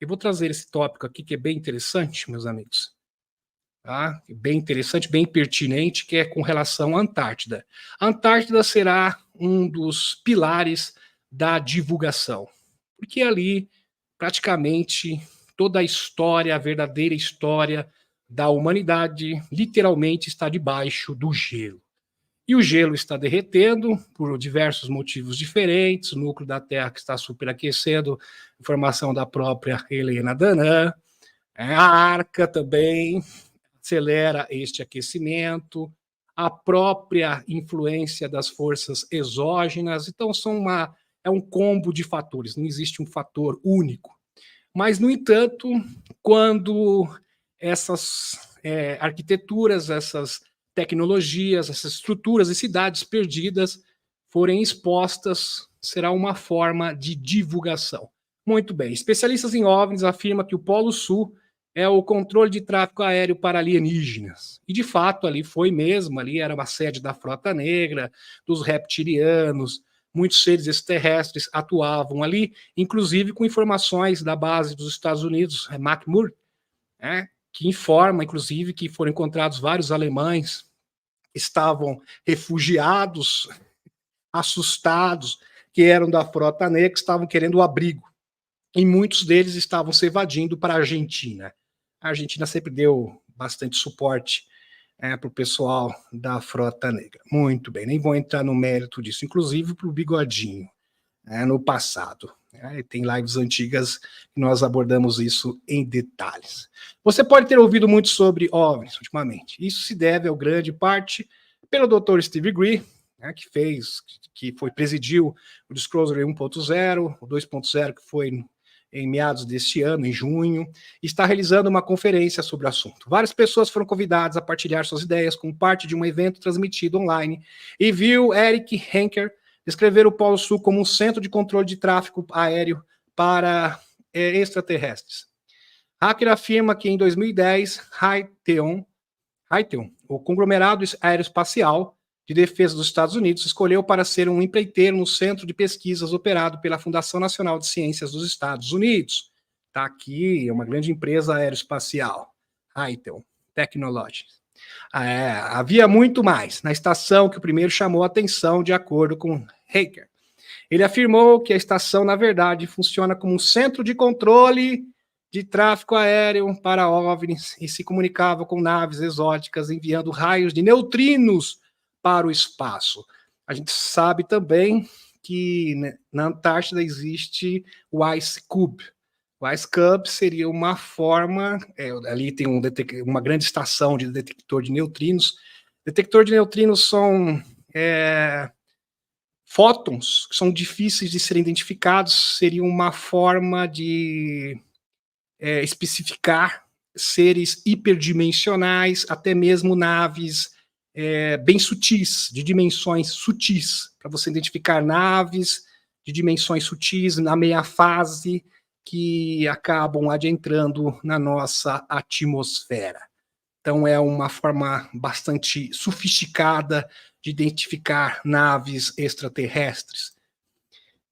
Eu vou trazer esse tópico aqui que é bem interessante, meus amigos. Tá? Bem interessante, bem pertinente, que é com relação à Antártida. A Antártida será um dos pilares da divulgação, porque ali praticamente toda a história, a verdadeira história da humanidade, literalmente está debaixo do gelo. E o gelo está derretendo por diversos motivos diferentes, o núcleo da Terra que está superaquecendo, informação da própria Helena Danã, a Arca também acelera este aquecimento, a própria influência das forças exógenas, então é um combo de fatores, não existe um fator único. Mas, no entanto, quando essas arquiteturas, essas tecnologias, essas estruturas e cidades perdidas forem expostas, será uma forma de divulgação. Muito bem. Especialistas em OVNIs afirmam que o Polo Sul é o controle de tráfego aéreo para alienígenas. E, de fato, ali foi mesmo, ali era uma sede da Frota Negra, dos reptilianos, muitos seres extraterrestres atuavam ali, inclusive com informações da base dos Estados Unidos, McMurray, que informa, inclusive, que foram encontrados vários alemães que estavam refugiados, assustados, que eram da Frota Negra, que estavam querendo o abrigo. E muitos deles estavam se evadindo para a Argentina. A Argentina sempre deu bastante suporte para o pessoal da Frota Negra. Muito bem, nem vou entrar no mérito disso, inclusive para o Bigodinho, no passado. Tem lives antigas que nós abordamos isso em detalhes. Você pode ter ouvido muito sobre OVNIs ultimamente. Isso se deve, ao grande parte, pelo Dr. Steve Greer, que presidiu o Disclosure 1.0, o 2.0, que foi em meados deste ano, em junho, e está realizando uma conferência sobre o assunto. Várias pessoas foram convidadas a partilhar suas ideias como parte de um evento transmitido online, e viu Eric Henker descrever o Polo Sul como um centro de controle de tráfego aéreo para extraterrestres. Hacker afirma que em 2010, Raytheon, o conglomerado aeroespacial de defesa dos Estados Unidos, escolheu para ser um empreiteiro no centro de pesquisas operado pela Fundação Nacional de Ciências dos Estados Unidos. Está aqui, é uma grande empresa aeroespacial, Raytheon Technologies. Havia muito mais na estação que o primeiro chamou a atenção, de acordo com Hacker. Ele afirmou que a estação, na verdade, funciona como um centro de controle de tráfego aéreo para OVNIs e se comunicava com naves exóticas enviando raios de neutrinos para o espaço. A gente sabe também que na Antártida existe o Ice Cube. O Ice Cube seria uma forma, ali tem uma grande estação de detector de neutrinos. Detector de neutrinos são fótons, que são difíceis de serem identificados, seria uma forma de especificar seres hiperdimensionais, até mesmo naves bem sutis, de dimensões sutis, para você identificar naves de dimensões sutis na meia fase que acabam adentrando na nossa atmosfera. Então é uma forma bastante sofisticada de identificar naves extraterrestres.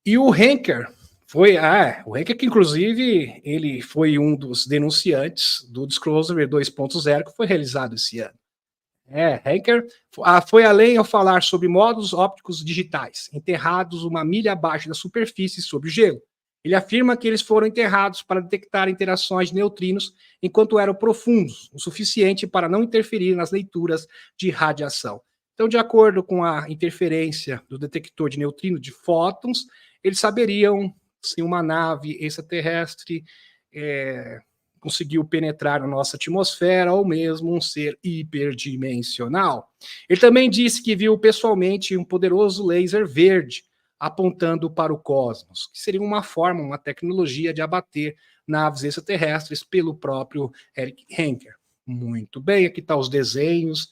E o Henker o Henker que inclusive ele foi um dos denunciantes do Disclosure 2.0 que foi realizado esse ano. Henker foi além ao falar sobre módulos ópticos digitais, enterrados uma milha abaixo da superfície sob o gelo. Ele afirma que eles foram enterrados para detectar interações de neutrinos enquanto eram profundos, o suficiente para não interferir nas leituras de radiação. Então, de acordo com a interferência do detector de neutrino de fótons, eles saberiam se uma nave extraterrestre conseguiu penetrar na nossa atmosfera ou mesmo um ser hiperdimensional. Ele também disse que viu pessoalmente um poderoso laser verde apontando para o cosmos, que seria uma forma, uma tecnologia de abater naves extraterrestres pelo próprio Eric Henker. Muito bem, aqui estão os desenhos,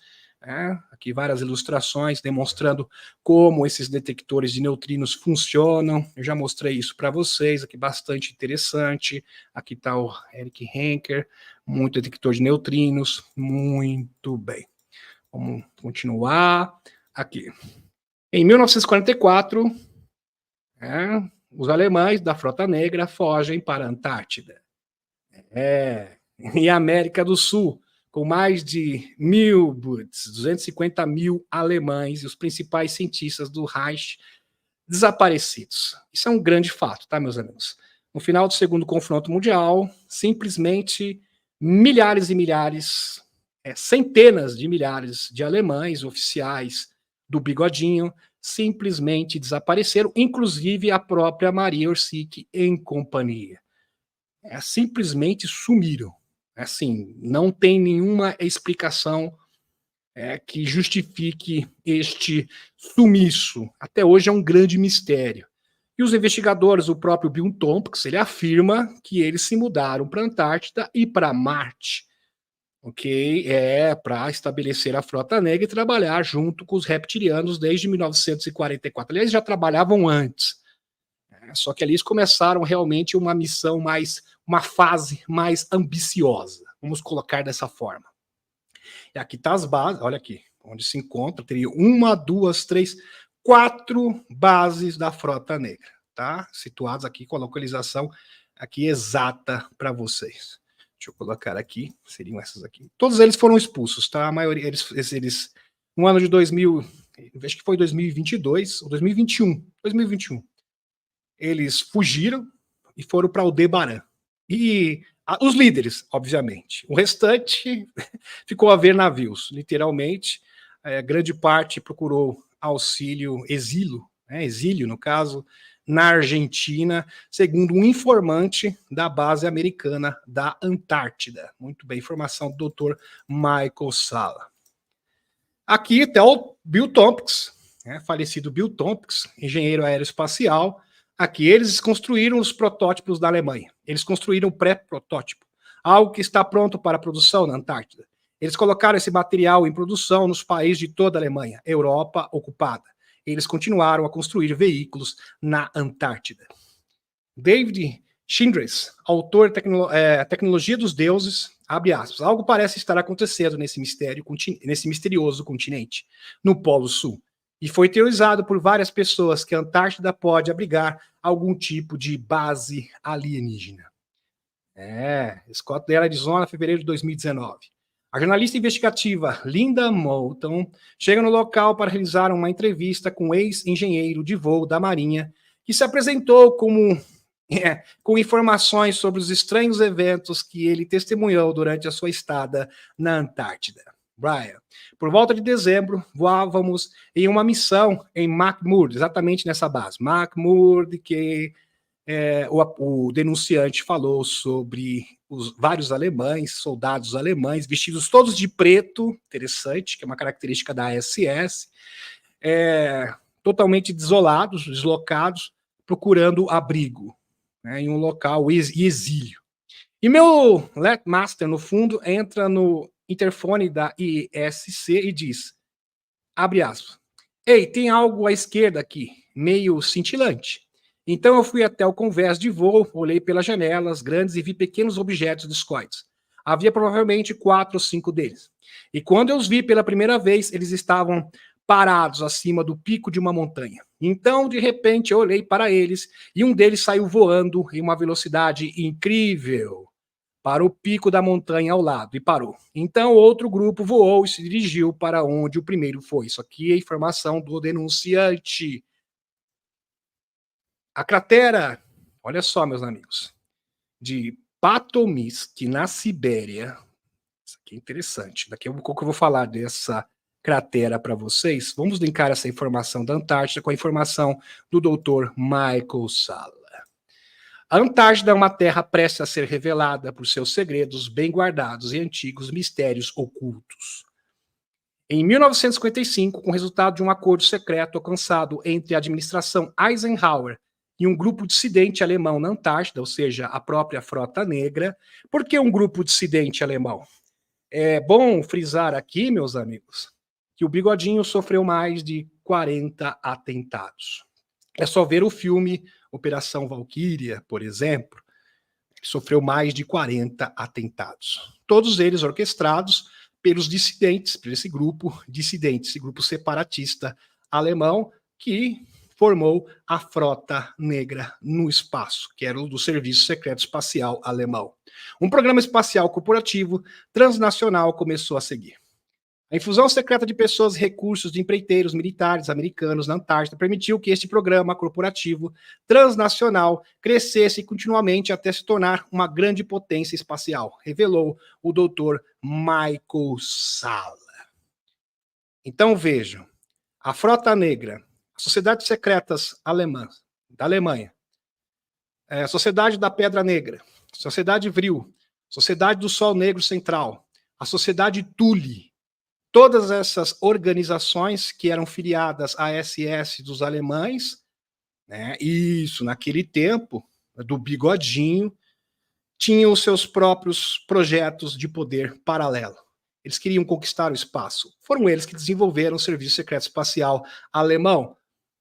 aqui várias ilustrações demonstrando como esses detectores de neutrinos funcionam. Eu já mostrei isso para vocês, aqui bastante interessante. Aqui está o Eric Henker, muito detector de neutrinos, muito bem. Vamos continuar aqui. Em 1944, os alemães da Frota Negra fogem para a Antártida. E a América do Sul, com mais de 1.000 Boots, 250 mil alemães e os principais cientistas do Reich desaparecidos. Isso é um grande fato, tá, meus amigos? No final do segundo confronto mundial, simplesmente milhares e milhares, centenas de milhares de alemães, oficiais do Bigodinho, simplesmente desapareceram, inclusive a própria Maria Orsic em companhia. Simplesmente sumiram. Assim, não tem nenhuma explicação que justifique este sumiço. Até hoje é um grande mistério. E os investigadores, o próprio Bill Tompkins, ele afirma que eles se mudaram para a Antártida e para Marte, ok? Para estabelecer a Frota Negra e trabalhar junto com os reptilianos desde 1944. Aliás, já trabalhavam antes. Só que ali eles começaram realmente uma missão uma fase mais ambiciosa. Vamos colocar dessa forma. E aqui está as bases, olha aqui, onde se encontra, teria 1, 2, 3, 4 bases da Frota Negra, tá? Situadas aqui com a localização aqui exata para vocês. Deixa eu colocar aqui, seriam essas aqui. Todos eles foram expulsos, tá? A maioria, eles no ano de 2000, acho que foi 2022 ou 2021, eles fugiram e foram para Aldebaran. E os líderes, obviamente. O restante ficou a ver navios, literalmente. Grande parte procurou exílio, no caso, na Argentina, segundo um informante da base americana da Antártida. Muito bem, informação do Dr. Michael Salla. Aqui até o Bill Tompkins, falecido Bill Tompkins, engenheiro aeroespacial. Aqui eles construíram os protótipos da Alemanha. Eles construíram o pré-protótipo, algo que está pronto para produção na Antártida. Eles colocaram esse material em produção nos países de toda a Alemanha, Europa ocupada. Eles continuaram a construir veículos na Antártida. David Childress, autor de Tecnologia dos Deuses, abre aspas, algo parece estar acontecendo nesse misterioso continente, no Polo Sul. E foi teorizado por várias pessoas que a Antártida pode abrigar algum tipo de base alienígena. Scottsdale, Arizona, fevereiro de 2019. A jornalista investigativa Linda Moulton chega no local para realizar uma entrevista com o ex-engenheiro de voo da Marinha, que se apresentou com informações sobre os estranhos eventos que ele testemunhou durante a sua estada na Antártida. Brian, por volta de dezembro, voávamos em uma missão em McMurdo, exatamente nessa base. McMurdo, que o denunciante falou sobre os vários alemães, soldados alemães, vestidos todos de preto, interessante, que é uma característica da SS, totalmente desolados, deslocados, procurando abrigo, em um local e exílio. E meu Letmaster, no fundo, entra no interfone da ISC e diz, abre aspas, ei, tem algo à esquerda aqui, meio cintilante. Então eu fui até o convés de voo, olhei pelas janelas grandes e vi pequenos objetos discoides. Havia provavelmente 4 ou 5 deles. E quando eu os vi pela primeira vez, eles estavam parados acima do pico de uma montanha. Então, de repente, eu olhei para eles e um deles saiu voando em uma velocidade incrível para o pico da montanha ao lado e parou. Então, outro grupo voou e se dirigiu para onde o primeiro foi. Isso aqui é a informação do denunciante. A cratera, olha só, meus amigos, de Patomisk, na Sibéria. Isso aqui é interessante. Daqui a pouco eu vou falar dessa cratera para vocês. Vamos linkar essa informação da Antártida com a informação do Dr. Michael Salla. A Antártida é uma terra prestes a ser revelada por seus segredos bem guardados e antigos mistérios ocultos. Em 1955, com o resultado de um acordo secreto alcançado entre a administração Eisenhower e um grupo dissidente alemão na Antártida, ou seja, a própria Frota Negra. Por que um grupo dissidente alemão? É bom frisar aqui, meus amigos, que o Bigodinho sofreu mais de 40 atentados. É só ver o filme Operação Valquíria, por exemplo, que sofreu mais de 40 atentados. Todos eles orquestrados pelos dissidentes, por esse grupo dissidente, esse grupo separatista alemão, que formou a Frota Negra no Espaço, que era o do Serviço Secreto Espacial Alemão. Um programa espacial corporativo transnacional começou a seguir. A infusão secreta de pessoas e recursos de empreiteiros militares americanos na Antártida permitiu que este programa corporativo transnacional crescesse continuamente até se tornar uma grande potência espacial, revelou o Dr. Michael Salla. Então vejam, a Frota Negra, as sociedades secretas alemãs, da Alemanha, a Sociedade da Pedra Negra, Sociedade Vril, Sociedade do Sol Negro Central, a Sociedade Thule, todas essas organizações que eram filiadas à SS dos alemães, né, isso, naquele tempo, do Bigodinho, tinham os seus próprios projetos de poder paralelo. Eles queriam conquistar o espaço. Foram eles que desenvolveram o Serviço Secreto Espacial Alemão.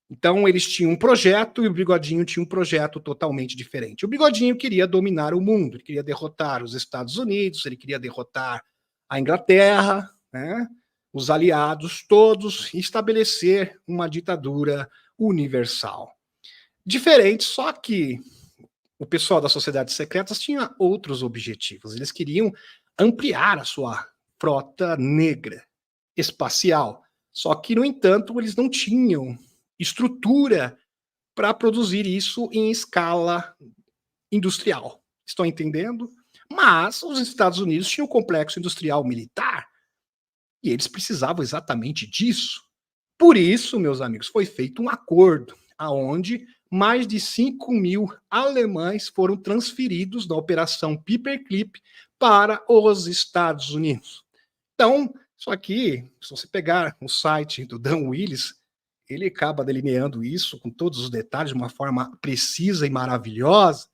Então, eles tinham um projeto e o Bigodinho tinha um projeto totalmente diferente. O Bigodinho queria dominar o mundo, ele queria derrotar os Estados Unidos, ele queria derrotar a Inglaterra, né, os aliados todos, e estabelecer uma ditadura universal. Diferente, só que o pessoal das sociedades secretas tinha outros objetivos. Eles queriam ampliar a sua frota negra espacial. Só que, no entanto, eles não tinham estrutura para produzir isso em escala industrial. Estão entendendo? Mas os Estados Unidos tinham um complexo industrial militar e eles precisavam exatamente disso. Por isso, meus amigos, foi feito um acordo aonde mais de 5.000 alemães foram transferidos da Operação Paperclip para os Estados Unidos. Então, isso aqui, se você pegar o site do Dan Willis, ele acaba delineando isso com todos os detalhes de uma forma precisa e maravilhosa.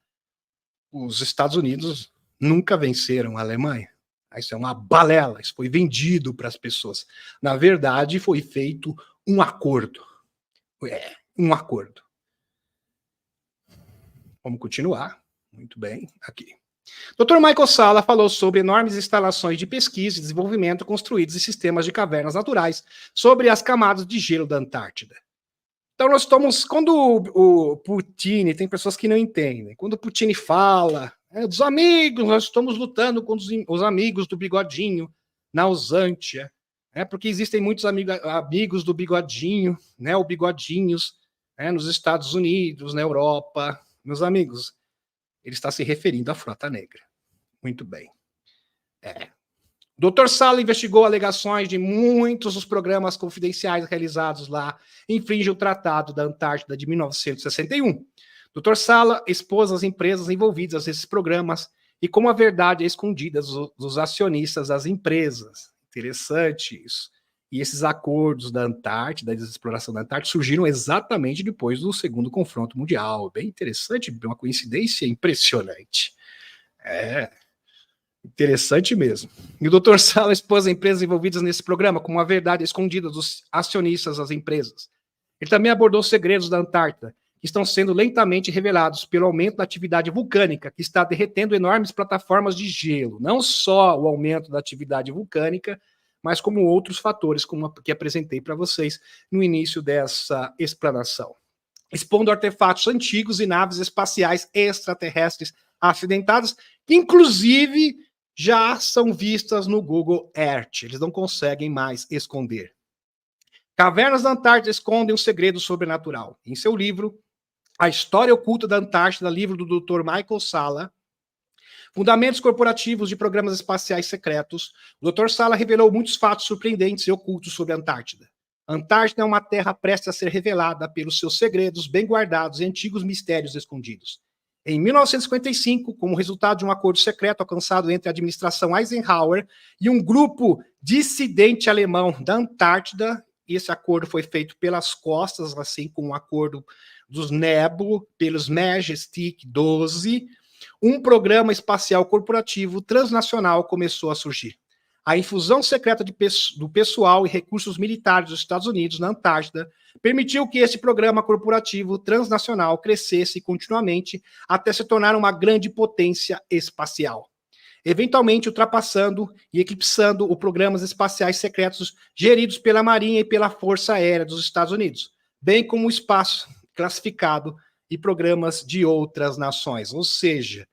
Os Estados Unidos nunca venceram a Alemanha. Isso é uma balela, isso foi vendido para as pessoas. Na verdade, foi feito um acordo. Um acordo. Vamos continuar. Muito bem, aqui. Dr. Michael Salla falou sobre enormes instalações de pesquisa e desenvolvimento construídas em sistemas de cavernas naturais sobre as camadas de gelo da Antártida. Então nós estamos, quando o Putin, tem pessoas que não entendem, quando o Putin fala, dos amigos, nós estamos lutando com os amigos do Bigodinho na Usântia, porque existem muitos amigos do Bigodinho, né, ou Bigodinhos, nos Estados Unidos, na Europa. Meus amigos, ele está se referindo à Frota Negra. Muito bem. Dr. Salla investigou alegações de muitos dos programas confidenciais realizados lá, infringe o Tratado da Antártida de 1961. Dr. Salla expôs as empresas envolvidas nesses programas e como a verdade é escondida dos acionistas das empresas. Interessante isso. E esses acordos da Antártida, da exploração da Antártida, surgiram exatamente depois do segundo confronto mundial. Bem interessante, uma coincidência impressionante. Interessante mesmo. E o Dr. Salla expôs as empresas envolvidas nesse programa como a verdade escondida dos acionistas das empresas. Ele também abordou os segredos da Antártida, que estão sendo lentamente revelados pelo aumento da atividade vulcânica, que está derretendo enormes plataformas de gelo. Não só o aumento da atividade vulcânica, mas como outros fatores, como que apresentei para vocês no início dessa explanação. Expondo artefatos antigos e naves espaciais extraterrestres acidentadas, que inclusive já são vistas no Google Earth. Eles não conseguem mais esconder. Cavernas da Antártida escondem um segredo sobrenatural. Em seu livro, A História Oculta da Antártida, livro do Dr. Michael Salla, Fundamentos Corporativos de Programas Espaciais Secretos, o Dr. Salla revelou muitos fatos surpreendentes e ocultos sobre a Antártida. A Antártida é uma terra prestes a ser revelada pelos seus segredos bem guardados e antigos mistérios escondidos. Em 1955, como resultado de um acordo secreto alcançado entre a administração Eisenhower e um grupo dissidente alemão da Antártida, esse acordo foi feito pelas costas, assim como o acordo dos NEBO, pelos Majestic 12, um programa espacial corporativo transnacional começou a surgir. A infusão secreta do pessoal e recursos militares dos Estados Unidos na Antártida permitiu que esse programa corporativo transnacional crescesse continuamente até se tornar uma grande potência espacial, eventualmente ultrapassando e eclipsando os programas espaciais secretos geridos pela Marinha e pela Força Aérea dos Estados Unidos. bem como o espaço classificado e programas de outras nações. Ou seja,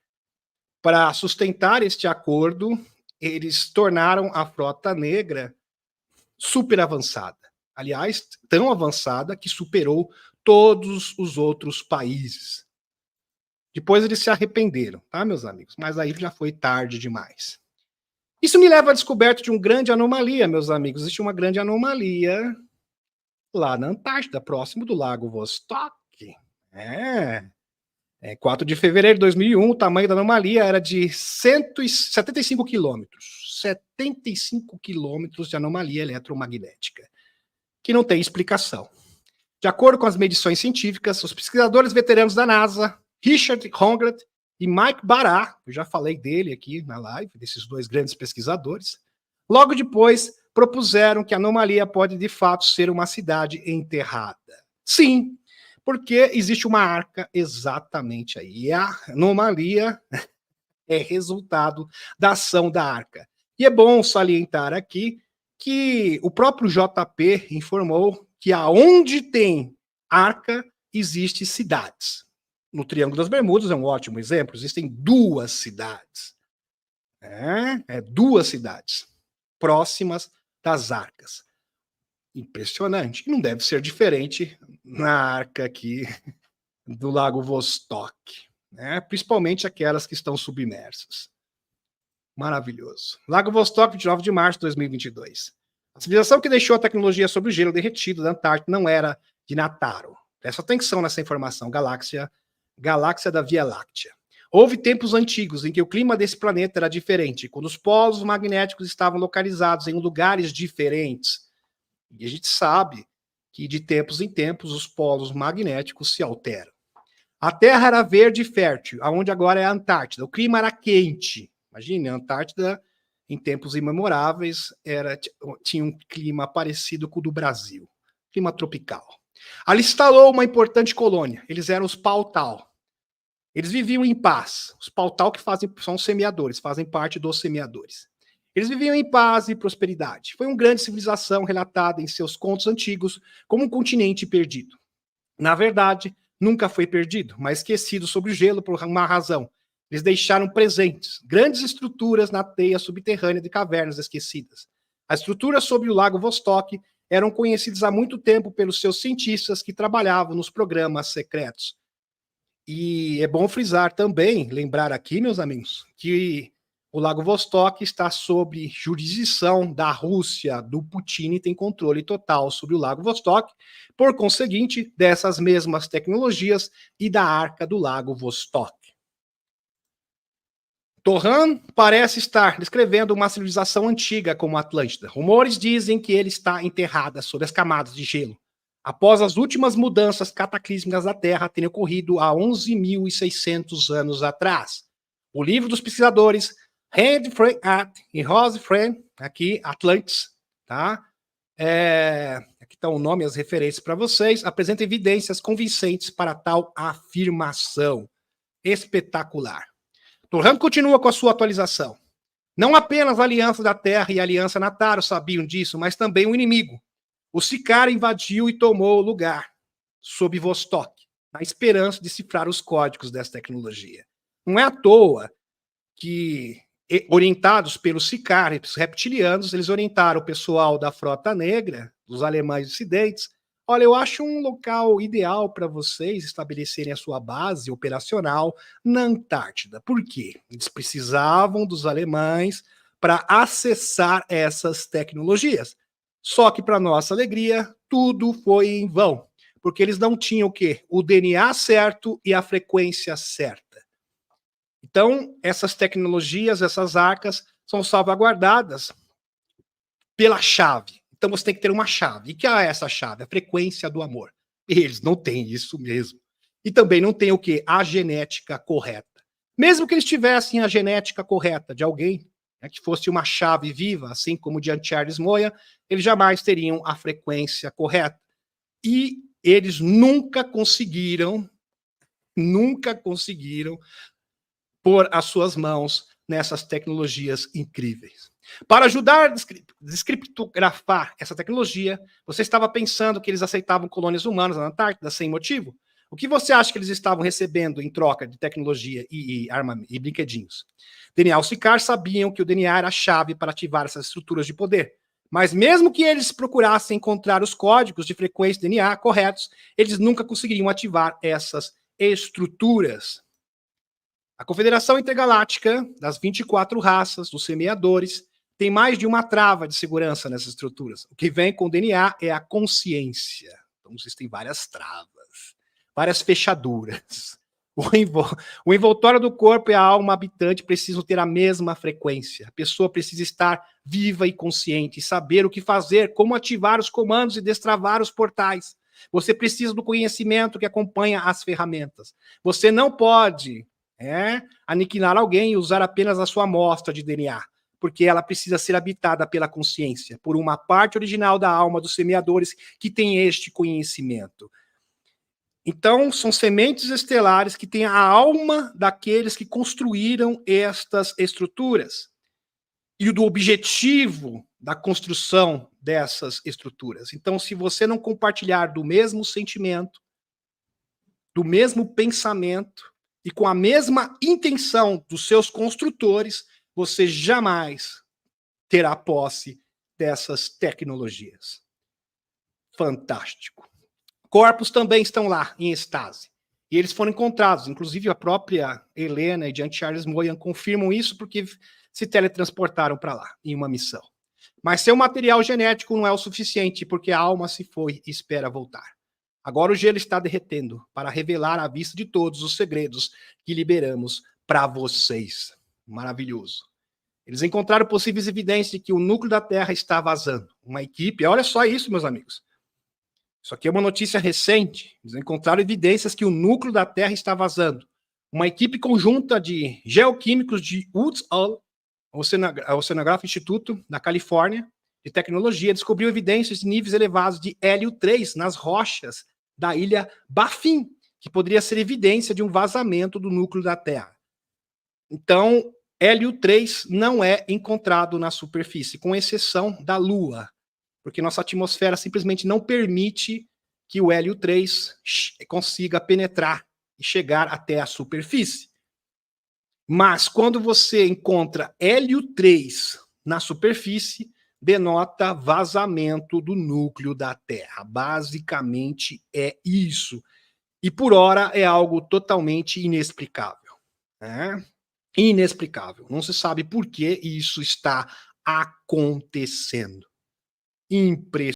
para sustentar este acordo, eles tornaram a frota negra super avançada. Aliás, tão avançada que superou todos os outros países. Depois eles se arrependeram, tá, meus amigos? Mas aí já foi tarde demais. Isso me leva à descoberta de uma grande anomalia, meus amigos. Existe uma grande anomalia lá na Antártida, próximo do Lago Vostok. 4 de fevereiro de 2001, o tamanho da anomalia era de 175 quilômetros. 75 quilômetros de anomalia eletromagnética, que não tem explicação. De acordo com as medições científicas, os pesquisadores veteranos da NASA, Richard Hongrat e Mike Barra, eu já falei dele aqui na live, desses dois grandes pesquisadores, logo depois propuseram que a anomalia pode de fato ser uma cidade enterrada. Sim, porque existe uma arca exatamente aí. E a anomalia é resultado da ação da arca. E é bom salientar aqui que o próprio JP informou que aonde tem arca, existe cidades. No Triângulo das Bermudas é um ótimo exemplo, existem 2 cidades. Duas cidades próximas das arcas. Impressionante. E não deve ser diferente na arca aqui do Lago Vostok, né? Principalmente aquelas que estão submersas. Maravilhoso. Lago Vostok, 29 de março de 2022. A civilização que deixou a tecnologia sobre o gelo derretido da Antártida não era de Nataro. Presta atenção nessa informação. Galáxia da Via Láctea. Houve tempos antigos em que o clima desse planeta era diferente, quando os polos magnéticos estavam localizados em lugares diferentes. E a gente sabe que de tempos em tempos os polos magnéticos se alteram. A Terra era verde e fértil, aonde agora é a Antártida. O clima era quente. Imagine, a Antártida, em tempos imemoráveis, tinha um clima parecido com o do Brasil. Clima tropical. Ali instalou uma importante colônia. Eles eram os Pautal. Eles viviam em paz. Os Pautal que são semeadores, fazem parte dos semeadores. Eles viviam em paz e prosperidade. Foi uma grande civilização relatada em seus contos antigos como um continente perdido. Na verdade, nunca foi perdido, mas esquecido sob o gelo por uma razão. Eles deixaram presentes grandes estruturas na teia subterrânea de cavernas esquecidas. As estruturas sobre o Lago Vostok eram conhecidas há muito tempo pelos seus cientistas que trabalhavam nos programas secretos. E é bom frisar também, lembrar aqui, meus amigos, que o Lago Vostok está sob jurisdição da Rússia, do Putin, e tem controle total sobre o Lago Vostok, por conseguinte, dessas mesmas tecnologias e da arca do Lago Vostok. Torran parece estar descrevendo uma civilização antiga como a Atlântida. Rumores dizem que ele está enterrada sob as camadas de gelo, após as últimas mudanças cataclísmicas da Terra terem ocorrido há 11.600 anos atrás. O livro dos pesquisadores Randy Freyatt e Rose Friend, aqui, Atlantis, tá? Aqui está o nome e as referências para vocês, apresenta evidências convincentes para tal afirmação. Espetacular. Torran continua com a sua atualização. Não apenas a Aliança da Terra e a Aliança Nataro sabiam disso, mas também o inimigo. O Sicár invadiu e tomou o lugar, sob Vostok, na esperança de cifrar os códigos dessa tecnologia. Não é à toa que, orientados pelos Sicár, os reptilianos, eles orientaram o pessoal da Frota Negra, dos alemães dissidentes. Olha, eu acho um local ideal para vocês estabelecerem a sua base operacional na Antártida. Por quê? Eles precisavam dos alemães para acessar essas tecnologias. Só que, para nossa alegria, tudo foi em vão, porque eles não tinham o quê? O DNA certo e a frequência certa. Então, essas tecnologias, essas arcas, são salvaguardadas pela chave. Então, você tem que ter uma chave. E que é essa chave? A frequência do amor. Eles não têm isso mesmo. E também não têm o quê? A genética correta. Mesmo que eles tivessem a genética correta de alguém, que fosse uma chave viva, assim como de Charles Moya, eles jamais teriam a frequência correta. E eles nunca conseguiram pôr as suas mãos nessas tecnologias incríveis. Para ajudar a descriptografar essa tecnologia, você estava pensando que eles aceitavam colônias humanas na Antártida sem motivo? O que você acha que eles estavam recebendo em troca de tecnologia e brinquedinhos? Daniel Sicard sabiam que o DNA era a chave para ativar essas estruturas de poder. Mas mesmo que eles procurassem encontrar os códigos de frequência DNA corretos, eles nunca conseguiriam ativar essas estruturas. A Confederação Intergaláctica, das 24 raças, dos semeadores, tem mais de uma trava de segurança nessas estruturas. O que vem com o DNA é a consciência. Então, existem várias travas, várias fechaduras. O envoltório do corpo e a alma habitante precisam ter a mesma frequência. A pessoa precisa estar viva e consciente, e saber o que fazer, como ativar os comandos e destravar os portais. Você precisa do conhecimento que acompanha as ferramentas. Você não pode aniquilar alguém e usar apenas a sua amostra de DNA, porque ela precisa ser habitada pela consciência, por uma parte original da alma dos semeadores que tem este conhecimento. Então, são sementes estelares que têm a alma daqueles que construíram estas estruturas e do objetivo da construção dessas estruturas. Então, se você não compartilhar do mesmo sentimento, do mesmo pensamento e com a mesma intenção dos seus construtores, você jamais terá posse dessas tecnologias. Fantástico. Corpos também estão lá, em estase. E eles foram encontrados, inclusive a própria Helena e Jean Charles Moyan confirmam isso porque se teletransportaram para lá, em uma missão. Mas seu material genético não é o suficiente, porque a alma se foi e espera voltar. Agora o gelo está derretendo para revelar à vista de todos os segredos que liberamos para vocês. Maravilhoso. Eles encontraram possíveis evidências de que o núcleo da Terra está vazando. Uma equipe, olha só isso, meus amigos. Isso aqui é uma notícia recente. Eles encontraram evidências que o núcleo da Terra está vazando. Uma equipe conjunta de geoquímicos de Woods Hole, Oceanographic Instituto, da Califórnia, de tecnologia, descobriu evidências de níveis elevados de hélio 3 nas rochas da ilha Baffin, que poderia ser evidência de um vazamento do núcleo da Terra. Então, hélio 3 não é encontrado na superfície, com exceção da Lua, porque nossa atmosfera simplesmente não permite que o hélio 3 consiga penetrar e chegar até a superfície. Mas quando você encontra hélio 3 na superfície, denota vazamento do núcleo da Terra. Basicamente é isso. E por hora é algo totalmente inexplicável. Né? Inexplicável. Não se sabe por que isso está acontecendo. Impressionante.